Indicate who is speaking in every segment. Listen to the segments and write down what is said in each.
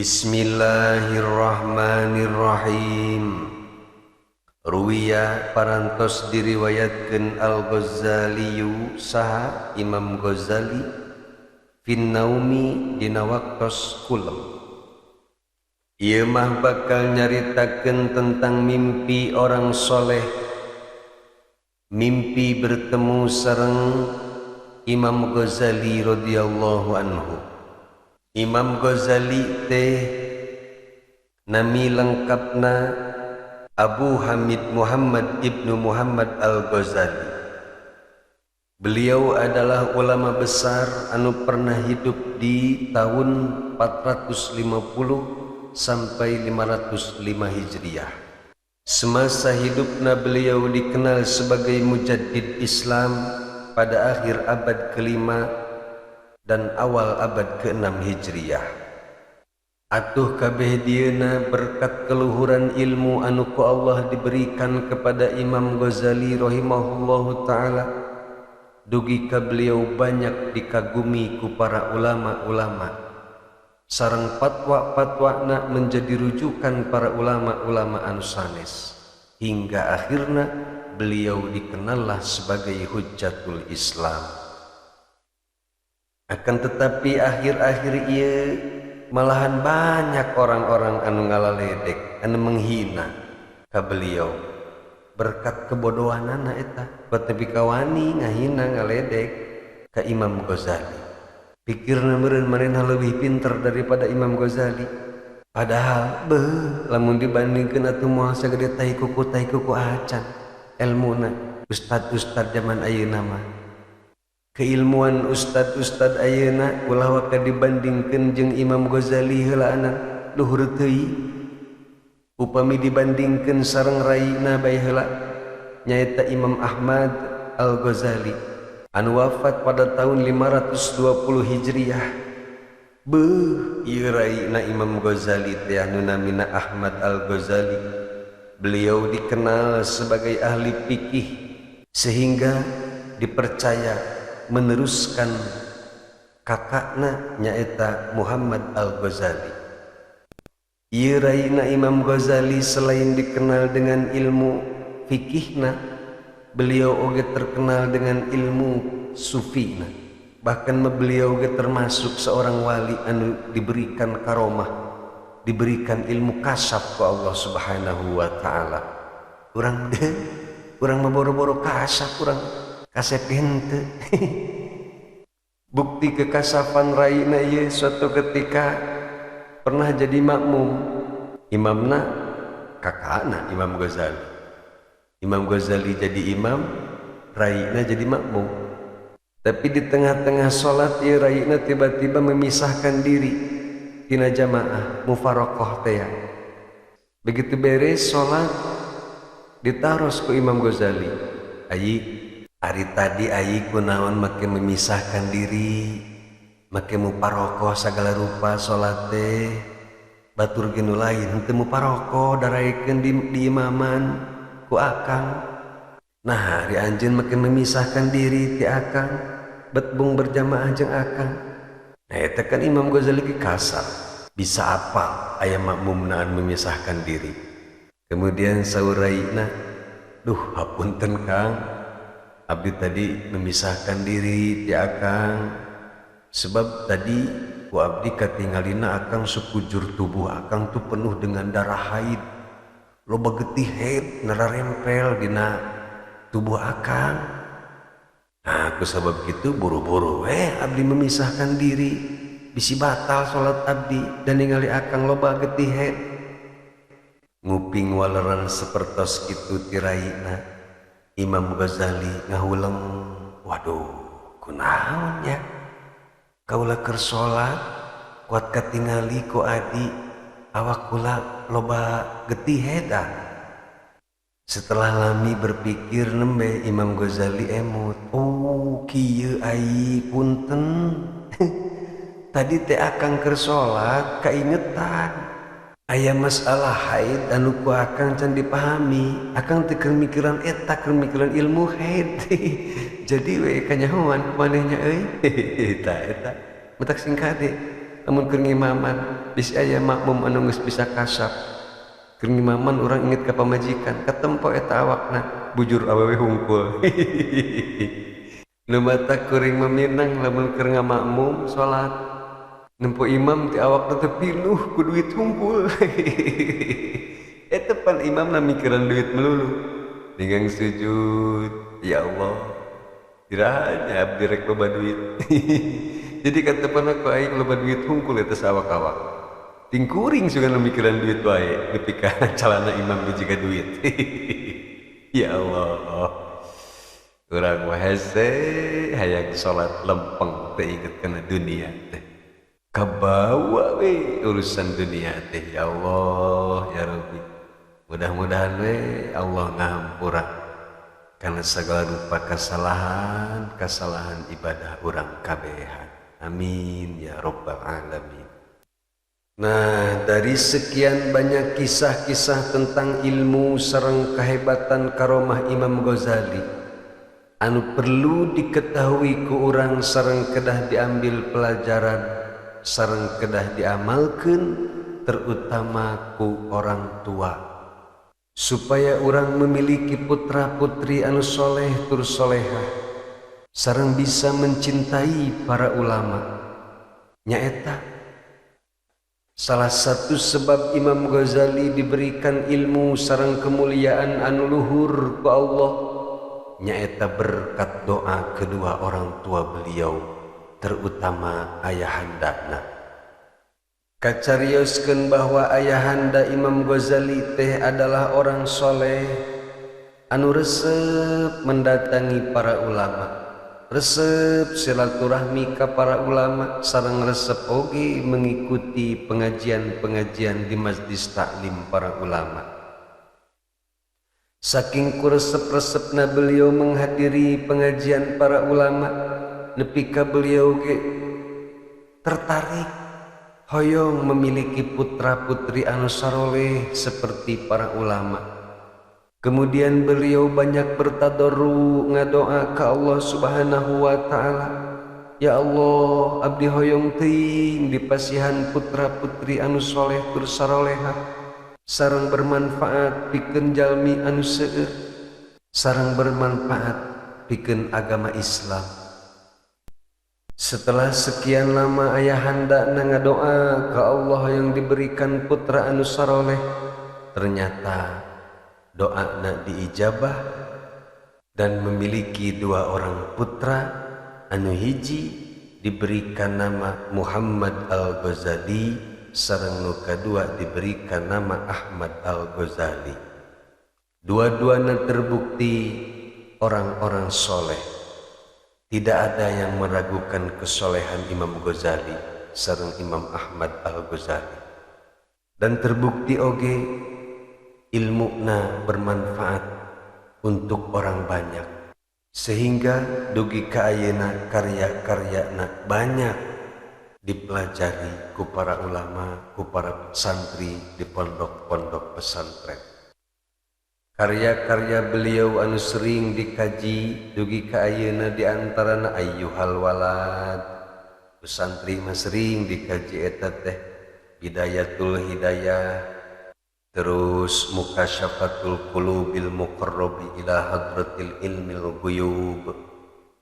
Speaker 1: Bismillahirrahmanirrahim. Ruwiya parantos diriwayatkeun Al-Ghazaliyu saha Imam Ghazali fin naumi dina waktos kulem. Ieu mah bakal nyaritakeun tentang mimpi orang soleh, mimpi bertemu sareng Imam Ghazali radhiyallahu anhu. Imam Ghazali teh nami lengkapna Abu Hamid Muhammad ibnu Muhammad Al-Ghazali. Beliau adalah ulama besar anu pernah hidup di tahun 450 sampai 505 Hijriah. Semasa hidupna beliau dikenal sebagai mujaddid Islam pada akhir abad ke-5 dan awal abad ke-6 Hijriah. Atuh kabeh dieuna berkat keluhuran ilmu anu ku Allah diberikan kepada Imam Ghazali rahimahullahu ta'ala, dugi ka beliau banyak dikagumi ku para ulama-ulama, sareng fatwa-fatwana menjadi rujukan para ulama-ulama anu sanes, hingga akhirna beliau dikenallah sebagai Hujjatul Islam. Akan tetapi akhir-akhir ieu malahan banyak orang-orang anu ngalaledek, anu menghina ka beliau berkat kebodohanana eta, tapi kawani ngahina ngaledek ka Imam Ghazali. Pikirna meureun manehna leuwih pinter daripada Imam Ghazali, padahal lamun dibandingkeun atuh moal sagede tai kuku acan elmuna ustad-ustad zaman ayeuna mah. Keilmuan ustad-ustad ayeuna ulah waka dibandingkeun jeung Imam Ghazali heulaana luhur teuing. Upami dibandingkeun sareng raina bae heula nyaeta Imam Ahmad Al-Ghazali anu wafat pada tahun 520 Hijriah. Ieu raina Imam Ghazali teh anu namina Ahmad Al-Ghazali. Beliau dikenal sebagai ahli fikih sehingga dipercaya meneruskan kakakna nyaeta Muhammad Al-Ghazali. Ieu raina Imam Ghazali selain dikenal dengan ilmu fikihna, beliau oge terkenal dengan ilmu sufina. Bahkan beliau oge termasuk seorang wali anu diberikan karomah, diberikan ilmu kasyaf ku Allah Subhanahu wa taala. Urang mah boro-boro kasyaf urang kasep henteu. Bukti kekasafan raina ieu suatu ketika pernah jadi makmum. Imamna kakakna Imam Ghazali. Imam Ghazali jadi imam, raina jadi makmum. Tapi di tengah-tengah salat ieu raina tiba-tiba memisahkan diri tina jamaah mufaraqah teh. Begitu beres salat ditaros ku Imam Ghazali, ari tadi aing kunaon make memisahkan diri, make muparokoh segala rupa salat teh, batur ge nu lain henteu muparokoh daraekeun di imaman ku akang. Nah, ari anjeun make memisahkan diri ti akang, betbung berjamaah jeung akang. Nah, eta kan Imam Ghazali ge kasar, bisa apal aya makmumna anu memisahkan diri. Kemudian sauraina, "Duh, hapunten Kang, abdi tadi memisahkan diri ti akang sebab tadi ku abdi katingalina akang sekujur tubuh akang tuh penuh dengan darah haid, loba getih haid nararempel dina tubuh akang. Nah, ku sabab kitu buru-buru abdi memisahkan diri, bisi batal salat abdi dan ningali akang loba getih haid." Nguping waleran sapertos kitu ti raina, Imam Ghazali ngahuleng, "Waduh, kunaon nya? Kaula keur salat kuat katingali ku adi, awak kula loba getih heda." Setelah lami berpikir nembe Imam Ghazali emut, "Oh, kieu ai punten." Tadi teh akang keur salat kaingetan aya masalah haid anu ku akang can dipahami. Akang teu keur mikiran eta, keur mikiran ilmu haid. Jadi we kanyahoan ku manehnya euy. Eta meutak sing kade Namun keur ngimaman bisi aya makmum anu geus bisa kasap. Keur ngimaman urang inget ka pamajikan, katempo eta awakna bujur awewe hungkul. Nu mata kuring meminang lamun keur ngamakmum salat. Nempo imam ti awakna teh pinuh ku duit hungkul. Eta pan imamna mikiran duit melulu. Dengan sujud, ya Allah, dirahanya abdi rek loba duit. Jadi katepan aku aing loba duit hungkul eta sawak-awak. Tingkuring sugan mikiran duit wae, nepi ka calana imam jiga duit. Ya Allah. Urang mah hese hayang salat lempeng teu inget kana dunia teh. Kabawa we urusan dunia teh, ya Allah ya Rabbi. Mudah-mudahan we Allah ngahampura karena segala rupa kesalahan ibadah urang kabehan. Amin ya rabbal alamin. Nah, dari sekian banyak kisah-kisah tentang ilmu sareng kehebatan karomah Imam Ghazali anu perlu diketahui ku urang sareng kedah diambil pelajaran sareng kedah diamalkeun terutama ku orang tua supaya urang memiliki putra putri anu soleh tur solehah sareng bisa mencintai para ulama. Nyaeta salah satu sebab Imam Ghazali diberikan ilmu sareng kemuliaan anu luhur ku Allah nyaeta berkat doa kedua orang tua beliau terutama ayahandana. Kacarioskeun bahwa ayahanda Imam Ghazali teh adalah orang soleh anu resep mendatangi para ulama, resep silaturahmi ka para ulama sareng resep oge mengikuti pengajian-pengajian di majlis taklim para ulama. Saking kuresep-resepna beliau menghadiri pengajian para ulama, nepi ka beliau ge tertarik hoyong memiliki putra-putri anu saroleh seperti para ulama. Kemudian beliau banyak bertadarru ngadoa ka Allah Subhanahu wa taala, ya Allah, abdi hoyong teuing dipasihan putra-putri anu soleh tur sarolehah sareng bermanfaat pikeun jalmi anu seueur sareng bermanfaat pikeun agama Islam. Setelah sekian lama ayahanda ngadoa ka Allah yang diberikan putra anu saroleh, ternyata doana diijabah dan memiliki dua orang putra anu hiji diberikan nama Muhammad Al-Ghazali sareng nu kadua diberikan nama Ahmad Al-Ghazali. Dua-duanya terbukti orang-orang soleh. Tidak ada yang meragukan kesolehan Imam Ghazali sareng Imam Ahmad Al-Ghazali. Dan terbukti oge ilmuna bermanfaat untuk orang banyak sehingga dugi ka ayeuna karya-karyana banyak dipelajari ku para ulama, ku para santri di pondok-pondok pesantren. Karya-karya beliau anu sering dikaji dugi ka ayeuna di antarana Ayyuhal Walad. Pesantri mah sering dikaji eta teh Bidayatul Hidayah, terus Mukasyafatul Qulubil Muqarrabi ila Hadratil Ilmil Ghuyub,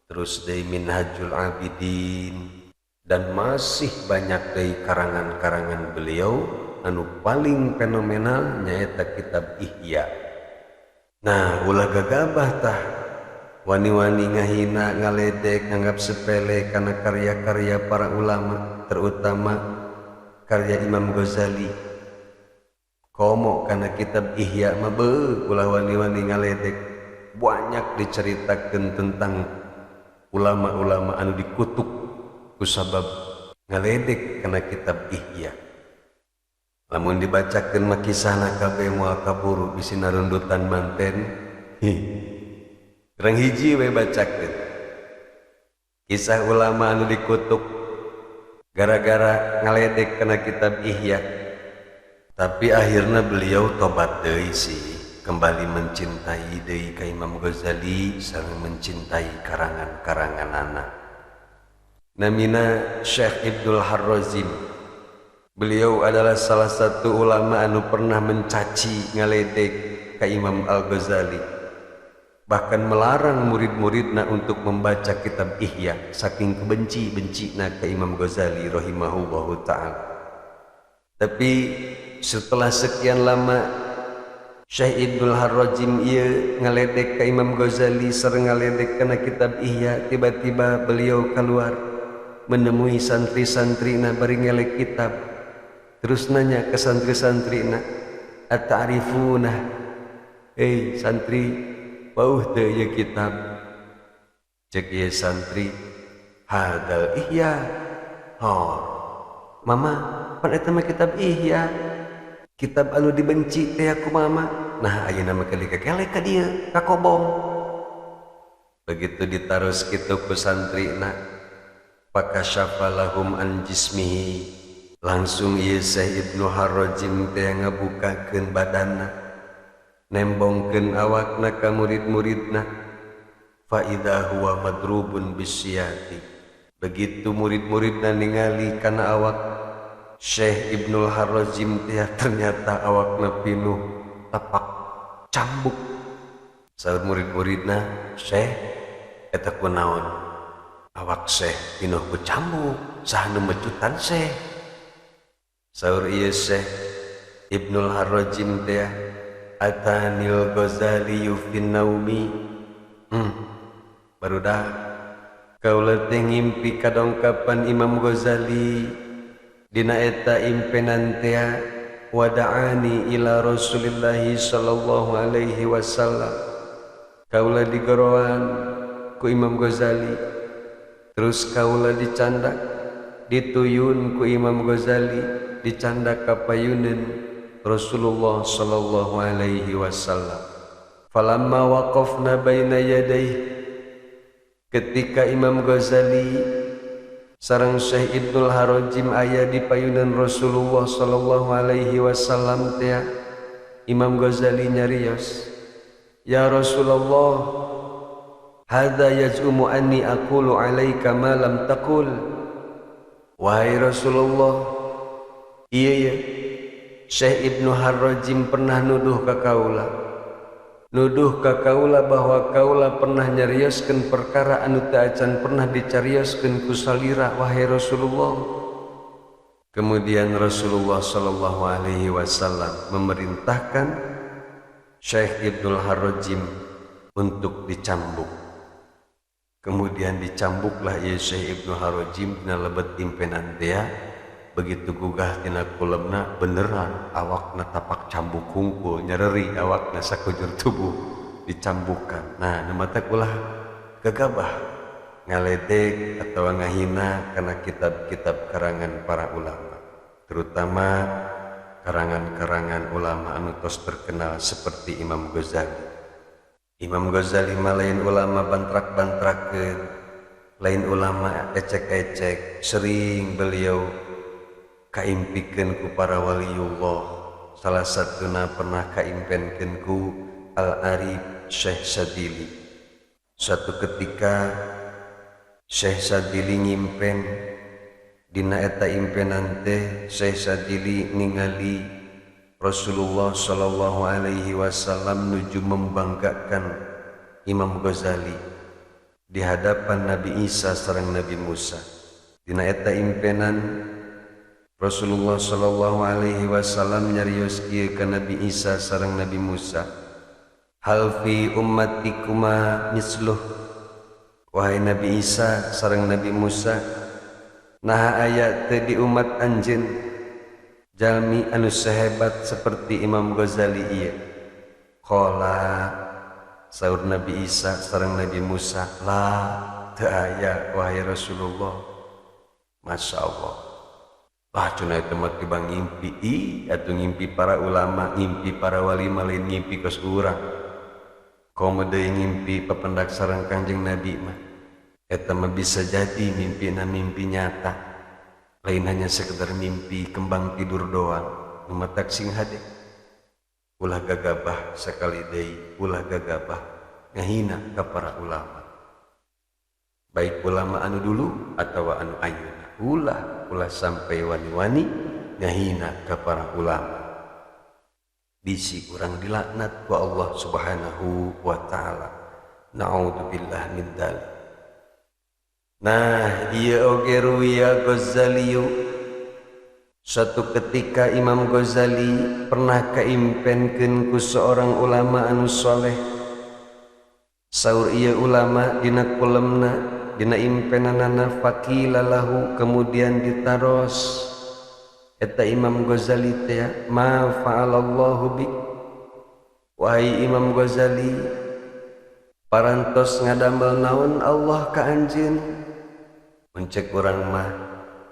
Speaker 1: terus deui Minhajul Abidin, dan masih banyak dari karangan-karangan beliau anu paling fenomenal nyaeta kitab Ihya. Nah, ulah gagabah tah wani-wani ngahina ngaledek nganggap sepele karena karya-karya para ulama terutama karya Imam Ghazali. Komo karena kitab Ihya mah beuh ulah wani-wani ngaledek banyak diceritakeun tentang ulama-ulama anu dikutuk kusabab ngaledek kana kitab Ihya. Lamun dibacakeun mah kisahna kabeh moal kaburu bisi narundutan manten. Kurang hiji we bacakeun. Kisah ulama anu dikutuk gara-gara ngaledek kana kitab Ihya. Tapi akhirnya beliau tobat deui sih, kembali mencintai deui ka Imam Ghazali sareng mencintai karangan-karanganana. namina Syekh Ibnul Harrozim. Beliau adalah salah satu ulama anu pernah mencaci ngaledek ka Imam Al-Ghazali, bahkan melarang murid-muridna untuk membaca kitab Ihya saking kebenci-bencina ka Imam Ghazali rahimahullahu ta'ala. Tapi setelah sekian lama Syekh Ibnul Harrozim ia ngaledek ka Imam Ghazali sareng ngaledek kana kitab Ihya, tiba-tiba beliau keluar menemui santri-santrina bari ngelek kitab, terus nanya ke santri-santrina, at-ta'rifuna, santri pauh teu ieu kitab? Cek ieu santri, hadal Ihya. Mama, pan eta mah kitab Ihya, kitab anu dibenci teh aku mama. Nah ayeuna mah kelek-kelek ka dieu, ka kobong. Begitu ditaros kitu ku santrina, pakasyafa lahum an jismihi, langsung ieu Syekh Ibnu Harrozim teh ngabukakeun badanna, nembongkeun awakna ka murid-muridna. Fa idza huwa madrubun bisyati. Begitu murid-muridna ningali kana awak Syekh Ibnul Harrozim teh ternyata awakna pinuh tapak cambuk. Saur murid-muridna, Syekh eta kunaon? Awak Syekh pinuh ku cambuk, saha nu mecutan Syekh? Saur ieu Syekh Ibnul Harrozim teh, atanil Ghazali fin naumi. Barudak kaula teh ngimpi kadongkapan Imam Ghazali dina eta impenan teh, wada'ani ila Rasulillah sallallahu alaihi wasallam. Kaula digoroan ku Imam Ghazali, terus kaula dicandak dituyun ku Imam Ghazali, dicandak ka payuneun Rasulullah sallallahu alaihi wasallam. Falamma waqafna baina yadayhi, ketika Imam Ghazali sareng Syekh Ibnul Harrozim aya di payunan Rasulullah sallallahu alaihi wasallam teh, Imam Ghazali nyarios, ya Rasulullah, hadza yaz'umu anni aqulu alaika ma lam taqul. Wahai Rasulullah, ieu Syekh Ibnu Harrozim pernah nuduh ka kaula bahwa kaula pernah nyarioskeun perkara anu teu acan pernah dicarioskeun ku salira, wahai Rasulullah. Kemudian Rasulullah sallallahu alaihi wasallam memerintahkan Syekh Ibnul Harrozim untuk dicambuk. Kemudian dicambuklah ieu Syekh Ibnul Harrozim dina lebet impenan teh. Begitu gugah tina kulemna, beneran awakna tapak cambuk hungkul, nyereri awakna sakujur tubuh dicambukkan. Nah, namata ulah gegabah ngaledek atau ngahina karena kitab-kitab karangan para ulama, terutama karangan-karangan ulama anu tos terkenal seperti Imam Ghazali. Imam Ghazali mah lain ulama bantrak-bantrakeun, lain ulama ecek-ecek, sering beliau kaimpikeun ku para waliullah. Salah satuna pernah kaimpenkeun ku Al-Arif Syekh Sadili. Suatu ketika Syekh Sadili ngimpen, dina eta impenan teh Syekh Sadili ningali Rasulullah sallallahu alaihi wasallam nuju membanggakan Imam Ghazali di hadapan Nabi Isa sareng Nabi Musa. Dina eta impenan Rasulullah sallallahu alaihi wasallam nyarios kieu ka Nabi Isa sareng Nabi Musa, hal fi ummatikuma misluh. Wahai Nabi Isa sareng Nabi Musa, nah aya teu di umat anjeun jalmi anu sahebat seperti Imam Ghazali ieu? Qala, saur Nabi Isa sareng Nabi Musa, la teu aya wahai Rasulullah. Masya Allah. Cuna itu mah tiba ngimpi atau ngimpi para ulama, ngimpi para wali, lain ngimpi kos urang. Komo deui ngimpi papendak sareng Kangjeng Nabi mah eta mah bisa jadi mimpina mimpi nyata, lain hanya sekedar mimpi kembang tidur doang. Numatak sing hade ulah gagabah sekali deui, ulah gagabah ngahina ka para ulama. baik ulama anu dulu atau anu ayeuna ulah sampai wani-wani ngahina ka para ulama. Bisi urang dilaknat ku Allah Subhanahu wa taala. Naudzubillah min dzalik. Nah, ieu oge ruwiya Ghazali. Suatu ketika Imam Ghazali pernah kaimpenkeun ku seorang ulama anu soleh. Saur ieu ulama dina kulemna, dina impenanana faqila lahu, kemudian ditaros eta Imam Ghazali teh, ma fa'alallahu bik, wahai Imam Ghazali, parantos ngadamel naon Allah ka anjeun? Muncek urang mah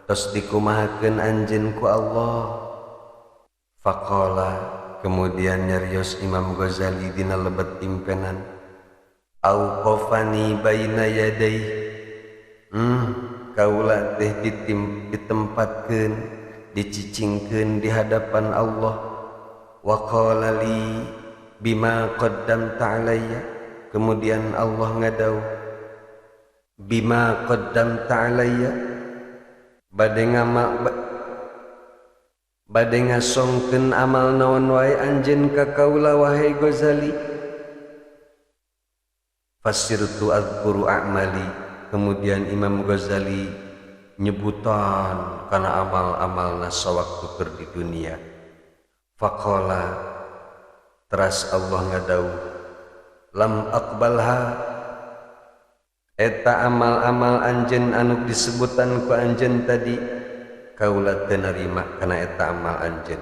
Speaker 1: tos dikumahakeun anjeun ku Allah. Faqala, kemudian nyarios Imam Ghazali dina lebet impenan, auqafani baina yaday, kaula teh ditempatkeun, dicicingkeun di hadapan Allah. Wa qala li bima qaddamta alayya, kemudian Allah ngadau, bima qaddamta alayya, bade ngasongkeun amal naon wae anjeun ka kaula wahai Ghazali. Fasirtu adzkuru a'mali, kemudian Imam Ghazali nyebutan kana amal-amalna sawaktu keur di dunia. Faqala, teras Allah ngadau, lam aqbalha, eta amal-amal anjeun anu disebutan ku anjeun tadi kaula teu narima kana eta amal anjeun.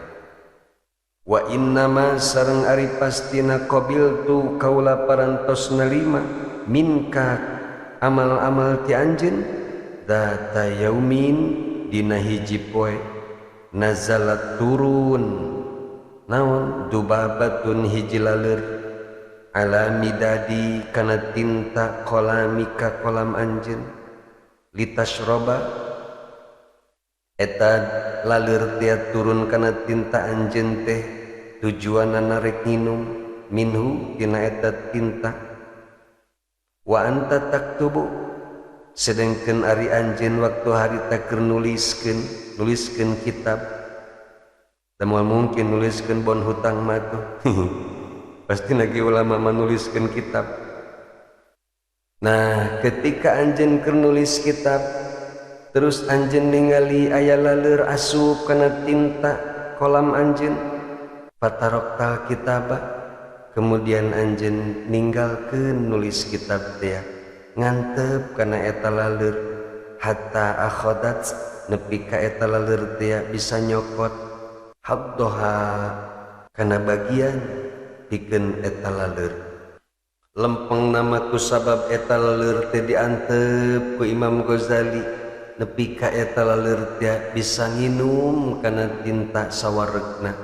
Speaker 1: Wa innama sareng ari pastina qabiltu, kaula parantos narima minka amal-amal ti anjeun data yaumin dina hiji poe nazalat turun naon dubabatun hiji laleur ala midadi kana tinta kolamika kolam anjeun litasroba, eta laleur teh turun kana tinta anjeun teh tujuanna rek nginum minhu tina eta tinta. Wa anta taktubu, sedengkeun ari anjeun waktu harita keur nuliskeun kitab. Temual mungkin nuliskeun bon hutang mah tuh pasti lagi ulama menuliskeun kitab. Nah, ketika anjeun keur nulis kitab, terus anjeun ningali aya laleur asup kana tinta kolam anjeun, fataroktal kitabah, kemudian anjeun ninggalkeun nulis kitab teh ngantep kana eta laleur hatta akhadat, nepi ka eta laleur teh bisa nyokot habdoha kana bagian pikeun eta laleur. Lempeng nama ku sabab eta laleur teh diantep ku Imam Ghazali, nepi ka eta laleur teh bisa nginum kana tinta sawaregna.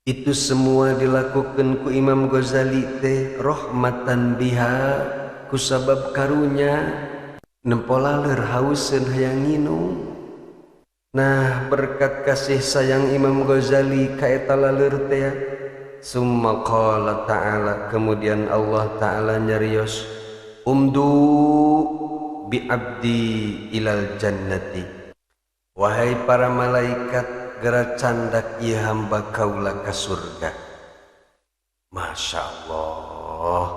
Speaker 1: Itu semua dilakukan ku Imam Ghazali teh rahmatan biha, kusabab karunya nempolaleur hauseun hayang nginum. Nah, berkat kasih sayang Imam Ghazali ka eta laleur teh, summa qala ta'ala, kemudian Allah ta'ala nyarios, umdu bi abdi ilal jannati, wahai para malaikat gara candak ieu hamba kaula ka surga. Masya Allah,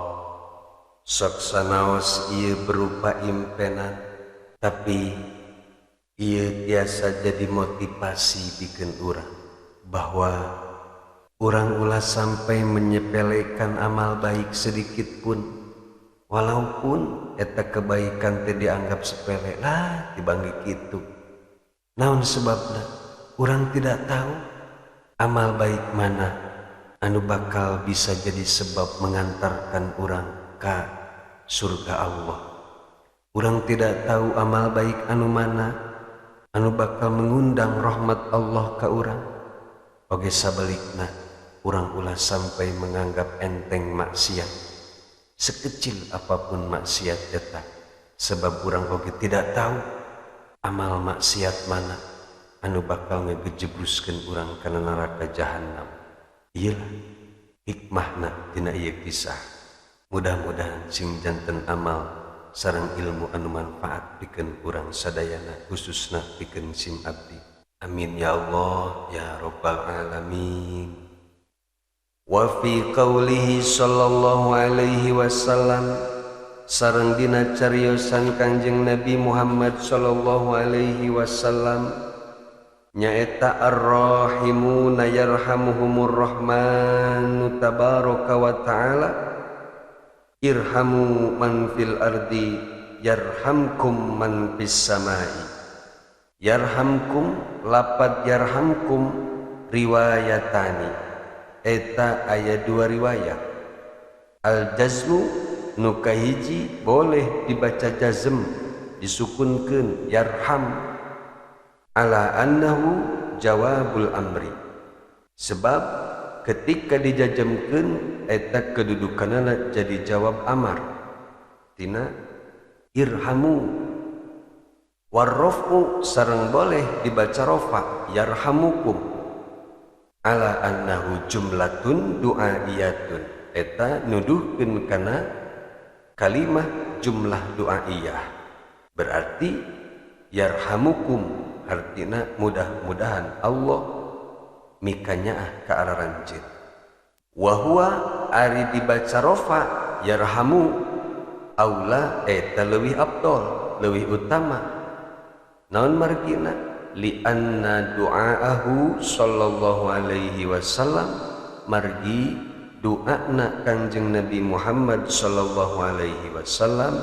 Speaker 1: sok sanaos ieu berupa impenan, tapi ieu tiasa jadi motivasi bikin urang bahwa urang ulah sampai menyepelekan amal baik sedikit pun, walaupun eta kebaikan teh dianggap sepele lah dibanggi kitu. Naon sebabna? Urang tidak tahu amal baik mana anu bakal bisa jadi sebab mengantarkan urang ka surga Allah. Urang tidak tahu amal baik anu mana anu bakal mengundang rahmat Allah ka urang. Oge sabalikna, urang ulah sampai menganggap enteng maksiat, sekecil apapun maksiat eta, sebab urang oge tidak tahu amal maksiat mana anu bakal ngegejebruskeun urang kana neraka jahanam. Iyalah hikmahna tina ieu kisah. Mudah-mudahan sing janten amal sareng ilmu anu manfaat pikeun urang sadayana khususna pikeun sim abdi. Amin ya Allah ya rabbal alamin. Wa fi qaulihi sallallahu alaihi wasallam, sareng dina cariosan Kangjeng Nabi Muhammad sallallahu alaihi wasallam, nyaeta ar-rahimuna yarhamuhumur rahmanu tabaraka wa ta'ala, irhamu man fil ardi yarhamkum man fis samai. Yarhamkum lapad yarhamkum riwayatani, eta aya dua riwayat. Al jazmu nu kahiji boleh dibaca jazm disukunkeun yarham, ala annahu jawabul amri, sebab ketika dijajamkeun eta kedudukanana jadi jawab amar tina irhamu. Warrafu sareng boleh dibaca rofa yarhamukum, ala annahu jumlatun du'aiyatun, eta nuduhkeun kana kalimah jumlah du'aiyah, berarti yarhamukum artina mudah-mudahan Allah mikanyaah ka araranjeun. Wa huwa ari dibaca rofa yarhamu aula, eta leuwih afdol, leuwih utama. Naon margina? Li anna du'aahu sallallahu alaihi wasallam, margi doana Kangjeng Nabi Muhammad sallallahu alaihi wasallam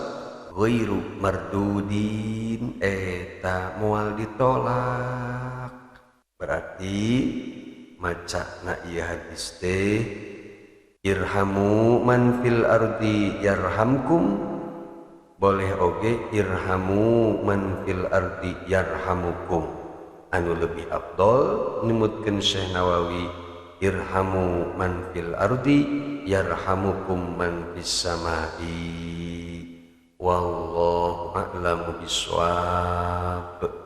Speaker 1: ghairu mardudin, eta moal ditolak. Berarti macana ieu hadis teh irhamu man fil ardi yarhamkum, boleh oge irhamu man fil ardi yarhamukum. Anu lebih afdol nimutkeun Syekh Nawawi irhamu man fil ardi yarhamukum man fis samai. Wallahu a'lamu bissawab.